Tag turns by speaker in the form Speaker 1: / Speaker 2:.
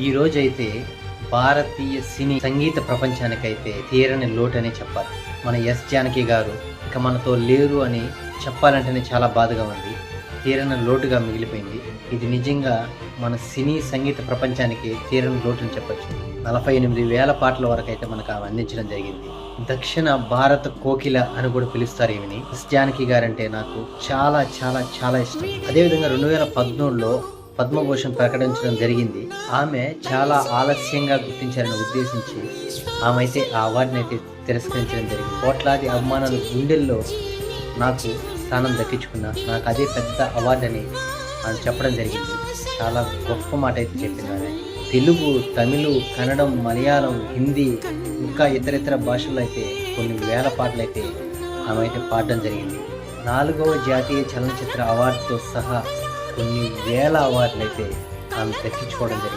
Speaker 1: ఈ రోజైతే భారతీయ సినీ సంగీత ప్రపంచానికైతే తీరని లోటు అనే చెప్పాలి. మన ఎస్ జానకి గారు ఇక మనతో లేరు అని చెప్పాలంటేనే చాలా బాధగా ఉంది. తీరని లోటుగా మిగిలిపోయింది. ఇది నిజంగా మన సినీ సంగీత ప్రపంచానికి తీరని లోటు అని చెప్పచ్చు. 48,000 పాటల వరకు అయితే మనకు ఆమె అందించడం జరిగింది. దక్షిణ భారత కోకిల అని కూడా పిలుస్తారు ఈమెని. ఎస్ జానకి గారంటే నాకు చాలా చాలా చాలా ఇష్టం. అదేవిధంగా 2013లో పద్మభూషణ్ ప్రకటించడం జరిగింది. ఆమె చాలా ఆలస్యంగా గుర్తించారని ఉద్దేశించి ఆమె అయితే ఆ అవార్డుని అయితే తిరస్కరించడం జరిగింది. కోట్లాది అభిమానుల గుండెల్లో నాకు స్థానం దక్కించుకున్న నాకు అదే పెద్ద అవార్డు అని ఆమె చెప్పడం జరిగింది. చాలా గొప్ప మాట అయితే చెప్పింది ఆమె. తెలుగు, తమిళ, కన్నడం, మలయాళం, హిందీ ఇంకా ఇతర భాషల్లో అయితే కొన్ని వేల పాటలు అయితే ఆమె అయితే పాడడం జరిగింది. 4వ జాతీయ చలనచిత్ర అవార్డుతో సహా కొన్ని వేల అవార్డులు అయితే ఆమె దక్కించుకోవడం జరిగింది.